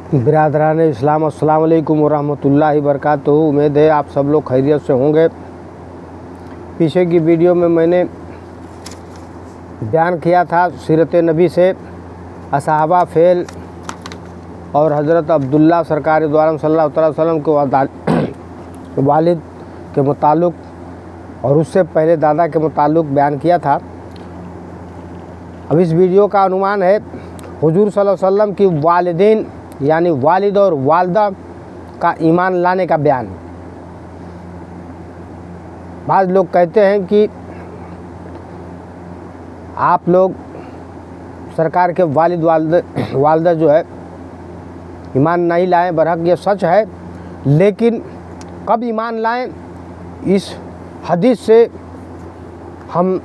बिरादरान इस्लाम अस्सलाम वालेकुम वरहमतुल्लाहि वबरकातुहू। उम्मीद है आप सब लोग खैरियत से होंगे। पीछे की वीडियो में मैंने बयान किया था सीरत नबी से असहाबा फेल और हज़रत अब्दुल्ला सरकार द्वारा सल्लल्लाहु अलैहि वसल्लम के वालिद के मुताल्लिक़ और उससे पहले दादा के मुताल्लिक़ बयान किया था। अब इस वीडियो का अनुमान है हुजूर सल्लल्लाहु अलैहि वसल्लम की वालिदैन यानी वालिद और वालदा का ईमान लाने का बयान। बाज़ लोग कहते हैं कि आप लोग सरकार के वालिद वालदा जो है ईमान नहीं लाएं। बरहक ये सच है, लेकिन कब ईमान लाएं इस हदीस से हम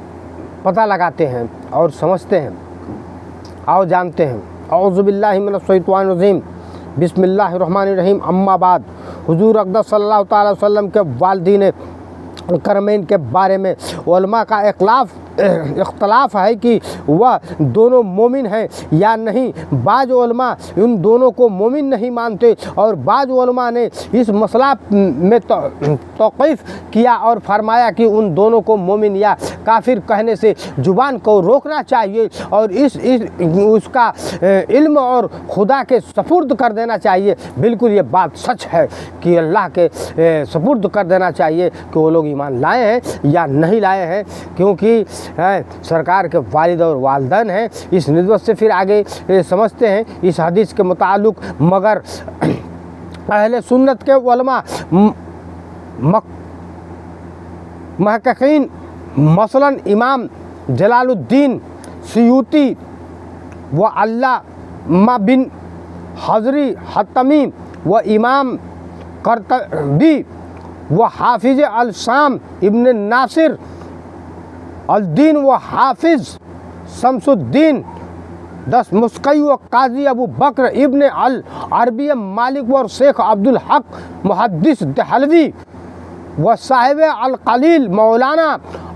पता लगाते हैं और समझते हैं और जानते हैं। औज़ु बिल्लाहि मिनश शैतानिर रजीम, बिस्मिल्लाहिर रहमानिर रहीम। अम्मा बाद, हुजूर अक़दस सल्लल्लाहु अलैहि वसल्लम के वालिदैन करमैन के बारे में उलमा का इख्तलाफ है कि वह दोनों मोमिन हैं या नहीं। बाज़ उलमा उन दोनों को मोमिन नहीं मानते और बाज़ उलमा ने इस मसला में तौक़ीफ़ किया और फरमाया कि उन दोनों को मोमिन या काफिर कहने से ज़ुबान को रोकना चाहिए और उसका इल्म और खुदा के सपुर्द कर देना चाहिए। बिल्कुल ये बात सच है कि अल्लाह के सपुर्द कर देना चाहिए कि वो लोग ईमान लाए हैं या नहीं लाए हैं, क्योंकि सरकार के वालिद और वालिदैन हैं। इस निस्बत से फिर आगे समझते हैं इस हदीस के मुताल्लिक़। मगर अहले सुन्नत के उलमा महक़क़ीन मसलन इमाम जलालुद्दीन सयूती व अल्लामा बिन हज़री हतमी व इमाम कर्तबी व हाफिज़ अल-शाम इब्न नासिर अल-दीन व हाफिज़ शमसुद्दीन दस्तमुस्की व काजी अबू बकर इब्न अल-अरबी मालिक व शेख अब्दुल हक मुहद्दिस दहलवी व साहिब अल-कलील मौलाना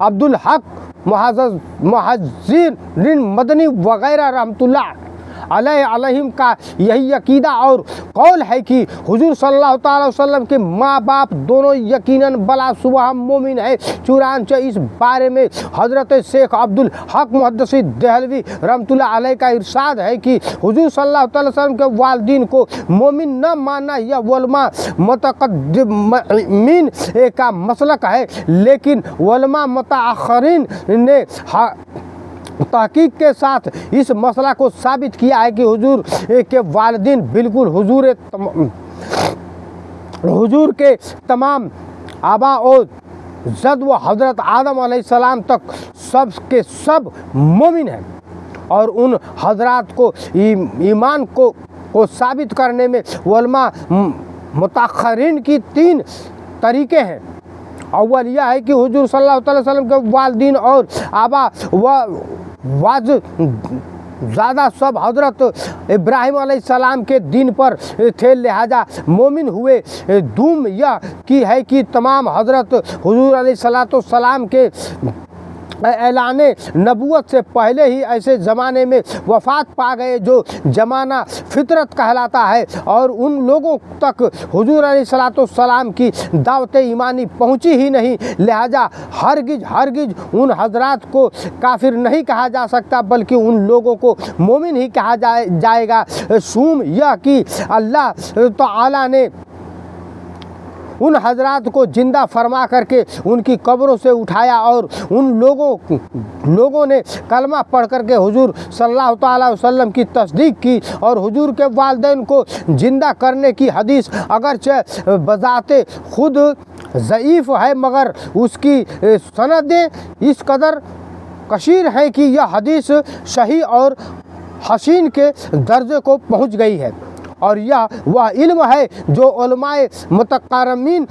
अब्दुल हक मुहज्जिर मदनी वगैरह रहमतुल्लाह अलैहिम का यही अकीदा और कौल है कि हुजूर सल्लल्लाहु अलैहि वसल्लम के माँ बाप दोनों यकीनन बला सुबह मोमिन है। चुनांचे इस बारे में हज़रत शेख अब्दुल हक मुहद्दिस दहलवी रहमतुल्लाह अलैह का इरशाद है कि हुजूर सल्लल्लाहु अलैहि वसल्लम के वालिदैन को मोमिन न मानना यह उलमा मुतक़द्दिमीन का मसलक है, लेकिन उलमा मुतअख़्खरीन ने तहकीक के साथ इस मसला को साबित किया है कि हुजूर के वालिदैन बिल्कुल हुजूर के तमाम आबा और जद व हज़रत आदम अलैहिस्सलाम तक सब के सब मोमिन हैं। और उन हज़रात को ईमान को साबित करने में उलमा मुतअख़्खरीन की 3 तरीक़े हैं। अव्वल यह है कि हुजूर सल्लल्लाहु अलैहि वसल्लम के वालिदैन और आबा व वाज ज़्यादा सब हज़रत इब्राहिम अलैहिस्सलाम के दीन पर थे, लिहाजा मोमिन हुए। दूम यह की है कि तमाम हज़रत हुजूर अलैहिस्सलाम के ऐलाने नबूवत से पहले ही ऐसे ज़माने में वफ़ात पा गए जो ज़माना फितरत कहलाता है और उन लोगों तक हुजूर अलैहिस्सलाम की दावत ईमानी पहुँची ही नहीं। लिहाजा हरगिज उन हज़रात को काफिर नहीं कहा जा सकता, बल्कि उन लोगों को मोमिन ही कहा जाएगा। सूम यह कि अल्लाह ताला ने उन हज़रात को ज़िंदा फरमा करके उनकी कब्रों से उठाया और उन लोगों ने कलमा पढ़ करके हुजूर सल्लल्लाहु अलैहि वसल्लम की तस्दीक की। और हुजूर के वालिदैन को ज़िंदा करने की हदीस अगरचे बज़ाते खुद ज़ईफ़ है, मगर उसकी सनदें इस कदर कशीर है कि यह हदीस सही और हसीन के दर्जे को पहुँच गई है। और यह वह इल्म है जो उलमाए मुतक़र्रमीन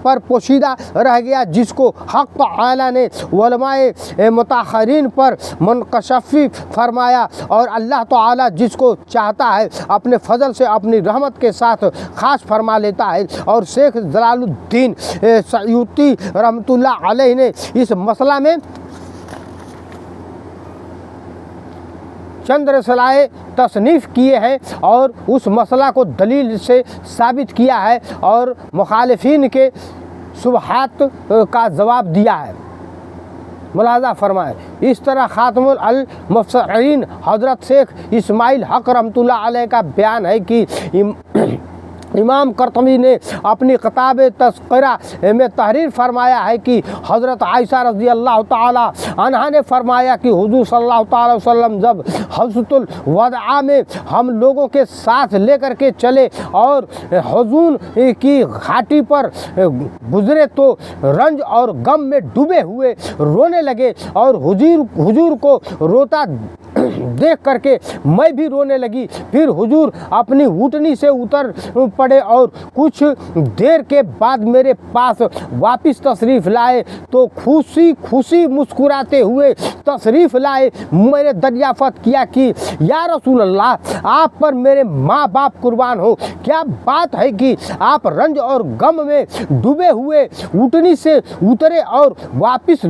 पर पोशीदा रह गया, जिसको हक़ तआला ने उलमाए मुतअख़्खरीन पर मुनकशफ़ी फरमाया। और अल्लाह ताला जिसको चाहता है अपने फ़ज़ल से अपनी रहमत के साथ ख़ास फरमा लेता है। और शेख जलालुद्दीन सयूती रहमतुल्लाह अलैह ने इस मसला में चंद रसलाए तसनीफ़ किए हैं और उस मसला को दलील से साबित किया है और मुखालिफिन के शुबहात का जवाब दिया है। मुलाज़ा फरमाएं। इस तरह खातमुल अल मुफस्सिरीन हज़रत शेख इस्माइल हक़ रहमतुल्लाह अलैह का बयान है कि इमाम कर्तबी ने अपनी किताब तज़किरा में तहरीर फरमाया है कि हज़रत आयशा रज़ी अल्लाह ताला अन्हा ने फरमाया कि हुज़ूर सल्लल्लाहु अलैहि वसल्लम जब हज़रतुल वदआ में हम लोगों के साथ लेकर के चले और हुज़ून की घाटी पर गुजरे तो रंज और गम में डूबे हुए रोने लगे और हुजूर को रोता देख करके मैं भी रोने लगी। फिर हुजूर अपनी ऊँटनी से उतर पड़े और कुछ देर के बाद मेरे पास वापस तशरीफ़ लाए तो खुशी खुशी मुस्कुराते हुए तशरीफ़ लाए। मैंने दरियाफ़त किया कि या रसूल अल्लाह, आप पर मेरे माँ बाप कुर्बान हो, क्या बात है कि आप रंज और गम में डूबे हुए ऊँटनी से उतरे और वापस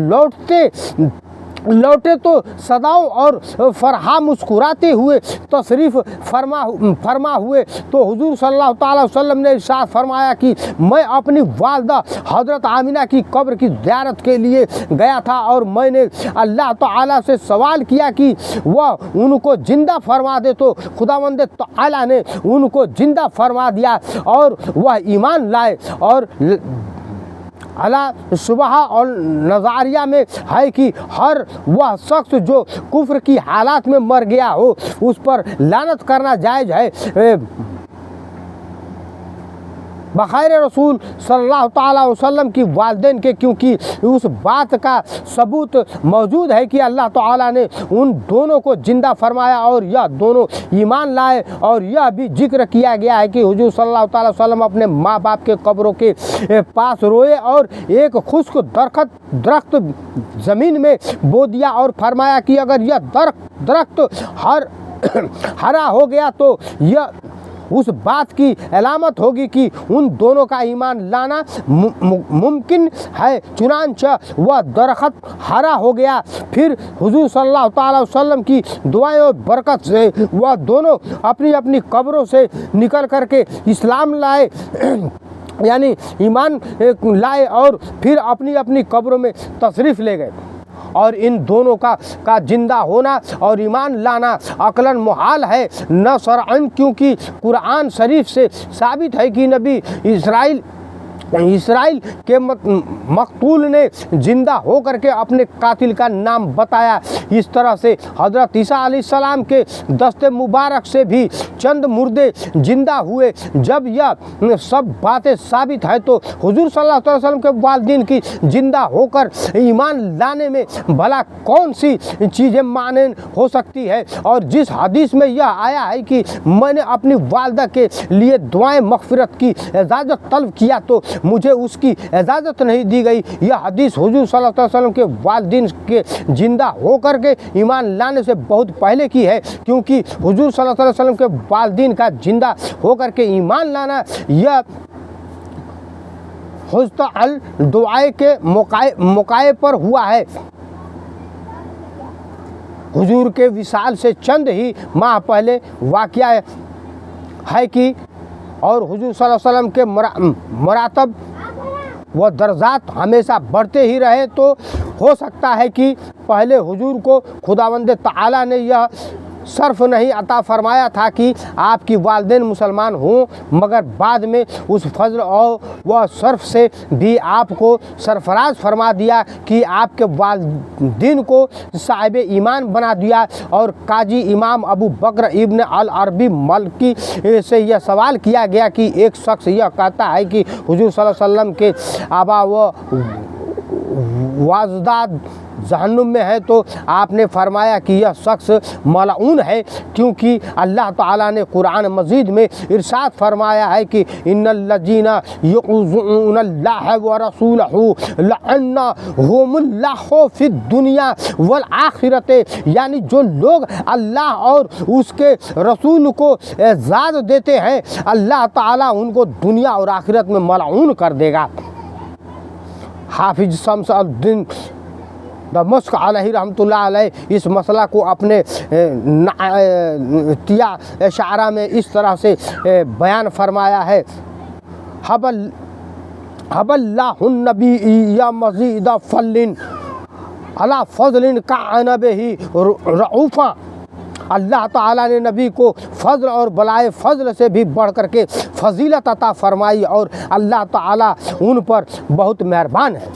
लौटे तो सदाओं और फरहा मुस्कुराते हुए तशरीफ़ फरमा हुए। तो हुजूर सल्लल्लाहु अलैहि वसल्लम ने इरशाद फरमाया कि मैं अपनी वालदा हज़रत आमिना की कब्र की ज़ियारत के लिए गया था और मैंने अल्लाह ताला से सवाल किया कि वह उनको ज़िंदा फरमा दे, तो खुदावंद ताला ने उनको ज़िंदा फरमा दिया और वह ईमान लाए। और अला सुबह और नज़ारिया में है कि हर वह शख्स जो कुफ्र की हालात में मर गया हो उस पर लानत करना जायज़ है बग़ैर रसूल सल्लल्लाहु अलैहि वसल्लम की वालिदैन के, क्योंकि उस बात का सबूत मौजूद है कि अल्लाह ताला ने उन दोनों को ज़िंदा फरमाया और यह दोनों ईमान लाए। और यह भी जिक्र किया गया है कि हुजूर सल्लल्लाहु अलैहि वसल्लम अपने माँ बाप के कब्रों के पास रोए और एक खुश्क दरख्त ज़मीन में बो दिया और फरमाया कि अगर यह दरख्त हरा हो गया तो यह उस बात की अलामत होगी कि उन दोनों का ईमान लाना मुमकिन है। चुनांचा वह दरख्त हरा हो गया। फिर हुजूर सल्लल्लाहु अलैहि वसल्लम की दुआएं और बरकत से वह दोनों अपनी अपनी कब्रों से निकल करके इस्लाम लाए यानी ईमान लाए और फिर अपनी अपनी कब्रों में तशरीफ़ ले गए। और इन दोनों का जिंदा होना और ईमान लाना अकलन मुहाल है न शरअन, क्योंकि कुरान शरीफ से साबित है कि नबी इसराइल के मकतूल ने ज़िंदा हो करके अपने कातिल का नाम बताया। इस तरह से हज़रत ईसा अलैहिस्सलाम के दस्ते मुबारक से भी चंद मुर्दे ज़िंदा हुए। जब यह सब बातें साबित है तो हुजूर सल्लल्लाहु अलैहि वसल्लम के वालिदैन की ज़िंदा होकर ईमान लाने में भला कौन सी चीज़ें माने हो सकती है। और जिस हदीस में यह आया है कि मैंने अपनी वालदा के लिए दुआएं मग़फ़िरत की इजाज़त तलब किया तो मुझे उसकी इजाज़त नहीं दी गई, यह हदीस हुजूर सल्लल्लाहु अलैहि वसल्लम के वालिदैन के ज़िंदा होकर के ईमान लाने से बहुत पहले की है। क्योंकि हुजूर सल्लल्लाहु अलैहि वसल्लम के वालिदैन का ज़िंदा होकर के ईमान लाना यह हुज़्त अल दुआए के मौके पर हुआ है। हुजूर के विसाल से चंद ही माह पहले वाक़या है कि और हुजूर सल्लल्लाहु अलैहि वसल्लम के मरातब व दर्जात हमेशा बढ़ते ही रहे। तो हो सकता है कि पहले हुजूर को खुदावंद ताला ने यह शर्फ नहीं अता फरमाया था कि आपकी वालिदैन मुसलमान हों, मगर बाद में उस फजल और वह शर्फ से भी आपको सरफराज फरमा दिया कि आपके वालिदैन को साहिब ईमान बना दिया। और काजी इमाम अबू बकर इब्न अल अरबी मलकी से यह सवाल किया गया कि एक शख्स यह कहता है कि हुजूर सल्लल्लाहु अलैहि वसल्लम के आबा व वाजदाद जहन्नुम में है, तो आपने फरमाया कि यह शख्स मलऊन है, क्योंकि अल्लाह ताला ने कुरान मजीद में इरशाद फरमाया है कि इन्नल्लज़ीना युज़ूनल्लाह व रसूलहू लअन्नहुमुल्लाहु फिद दुनिया वल आखिरते, यानी जो लोग अल्लाह और उसके रसूल को एजाज़ देते हैं अल्लाह ताला उनको दुनिया और आखिरत में मलऊन कर देगा। हाफिज शम्स-उद-दीन दमश्क अलैहि रहमतुल्लाह अलैह इस मसला को अपने तिया शारा में इस तरह से बयान फरमाया है। हबल्लाहुन नबी या मज़ीद फल्लिन अला फज़लिन का अनबही रऊफ़ा। अल्लाह ताला ने नबी को फ़ज़ल और बलाए फ़ज़ल से भी बढ़ कर के फ़जीलत अता फ़रमाई और अल्लाह ताला उन पर बहुत मेहरबान है।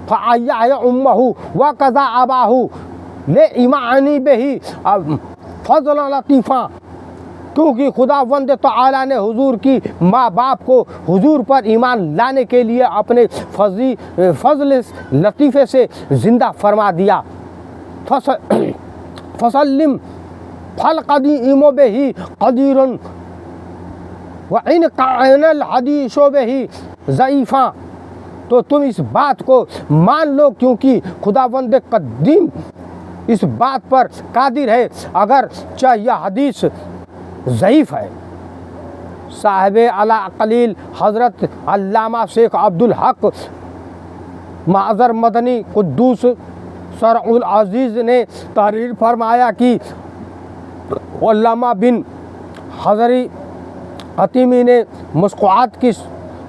फ़अय्या उम्महु व कज़ा अबाहु ले ईमानी बिही फ़ज़ल लतीफ़ा। क्योंकि खुदावंद तआला ने हुजूर की माँ बाप को हुजूर पर ईमान लाने के लिए अपने फ़ज़ल लतीफ़े से ज़िंदा फरमा दिया। फसल्लिम फल कदीमो बेही कदीरन व इन कानल हदीसो बेही ज़ईफ़ा। तो तुम इस बात को मान लो क्योंकि खुदावंद कदीम इस बात पर कादिर है अगर चाहे यह हदीस ज़ईफ़ है। साहिब अला कलील हज़रत अल्लामा शेख अब्दुल हक माज़र मदनी कुद्दूस सरउल अज़ीज़ ने तहरीर फरमाया कि अल्लामा बिन हज़री हतीमी ने मुस्कुआत की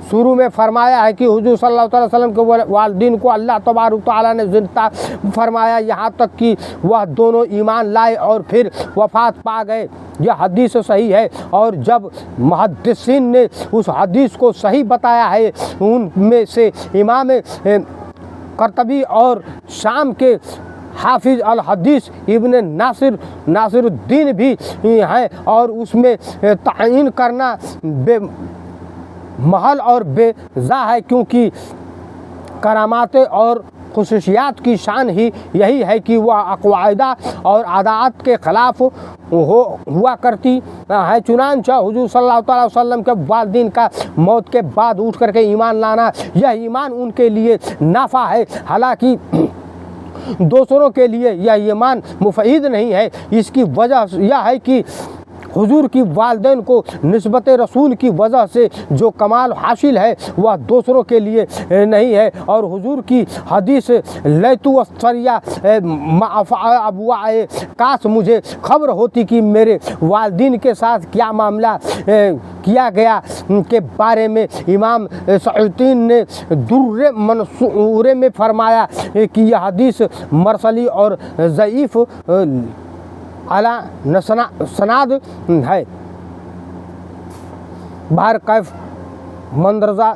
शुरू में फरमाया है कि हुजूर सल्लल्लाहु अलैहि वसल्लम के वालिदैन को अल्लाह तबारक तआला ने ज़िंदा फरमाया यहाँ तक कि वह दोनों ईमान लाए और फिर वफ़ात पा गए। यह हदीस सही है और जब मुहद्दिसीन ने उस हदीस को सही बताया है उनमें से इमाम कर्तबी और शाम के हाफिज़ अल हदीस इब्न नासिरुद्दीन भी हैं और उसमें तयीन करना महल और बेजा है क्योंकि करामात और खुसूसियात की शान ही यही है कि वह अक़वाइदा और आदात के ख़िलाफ़ हुआ करती है। चुनांचे हुजूर सल्लल्लाहु अलैहि वसल्लम के वालिदैन का मौत के बाद उठ करके ईमान लाना यह ईमान उनके लिए नाफ़ा है। हालांकि दूसरों के लिए यह ईमान मुफ़ीद नहीं है। इसकी वजह यह है कि हुजूर की वालिदैन को निस्बत रसूल की वजह से जो कमाल हासिल है वह दूसरों के लिए नहीं है। और हुजूर की हदीस लैतु वस्तरिया अबुआए काश मुझे खबर होती कि मेरे वालिदैन के साथ क्या मामला किया गया के बारे में इमाम सऊदीन ने दुर्र मंसूरे में फरमाया कि यह हदीस मरसली और ज़ईफ़ अला सनाद है। बाहर कैफ मंदरजा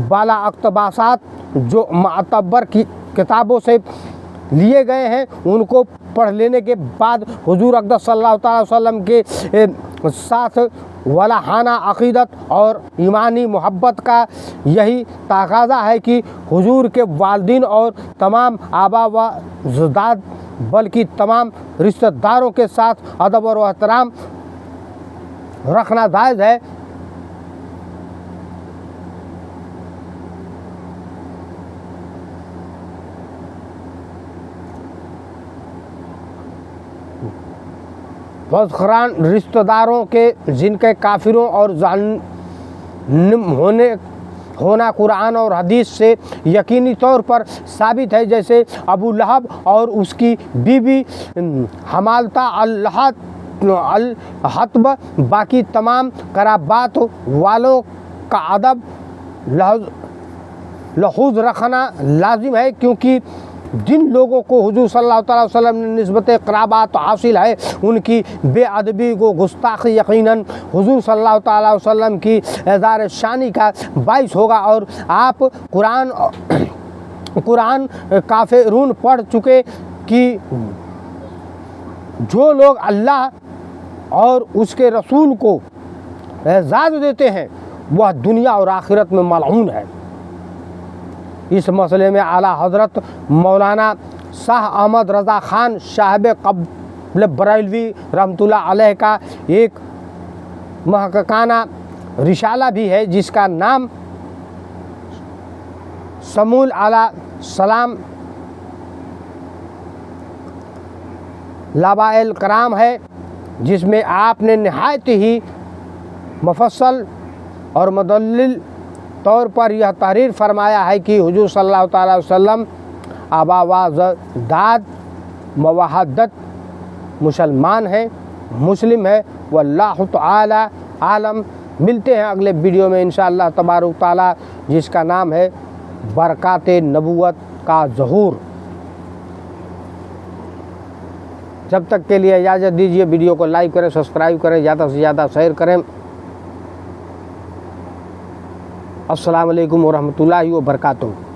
बाला अक्तबासात जो मातबर की किताबों से लिए गए हैं उनको पढ़ लेने के बाद हुजूर अक़दस सल्लल्लाहु अलैहि वसल्लम के साथ वलाहाना अक़ीदत और ईमानी मोहब्बत का यही तकाज़ा है कि हुजूर के वालिदैन और तमाम आबा व अजदाद बल्कि तमाम रिश्तेदारों के साथ अदब और एहतराम रखना जायज़ है। वज़ख़रान रिश्तेदारों के जिनके काफिरों और जालिम होना कुरान और हदीस से यकीनी तौर पर साबित है। जैसे अबू लहब और उसकी बीवी हमालता अल हतब बाकी तमाम कराबात वालों का अदब लहूज़ रखना लाजिम है क्योंकि जिन लोगों को हुजूर सल्लल्लाहु अलैहि वसल्लम ने निस्बत क़राबात हासिल है उनकी बेअदबी को गुस्ताखी यकीनन हुजूर सल्लल्लाहु अलैहि वसल्लम की एज़ार शानी का बाइस होगा। और आप कुरान काफ़िरून पढ़ चुके कि जो लोग अल्लाह और उसके रसूल को एज़ाज़ देते हैं वह दुनिया और आखिरत में मलऊन है। इस मसले में आला हज़रत मौलाना शाह अहमद रज़ा ख़ान साहिब क़ब्ल बरेलवी रहमतुल्लाह अलैह का एक महक़क़ाना रिसाला भी है जिसका नाम समूल अला सलाम लाबाइल कराम है, जिसमें आपने नहायत ही मुफस्सल और मुदल्लिल तौर पर यह तहरीर फरमाया है कि हुजूर सल्लल्लाहु अलैहि वसल्लम आबा व अजदाद मवहदत मुसलमान है, मुस्लिम है। वल्लाहु तआला आलम। मिलते हैं अगले वीडियो में इंशाअल्लाह तबारुक ताला, जिसका नाम है बरकाते नबुवत का ज़हूर। जब तक के लिए इजाज़त दीजिए। वीडियो को लाइक करें, सब्सक्राइब करें, ज़्यादा से ज़्यादा शेयर करें। अस्सलामु अलैकुम व रहमतुल्लाहि व बरकातुहू।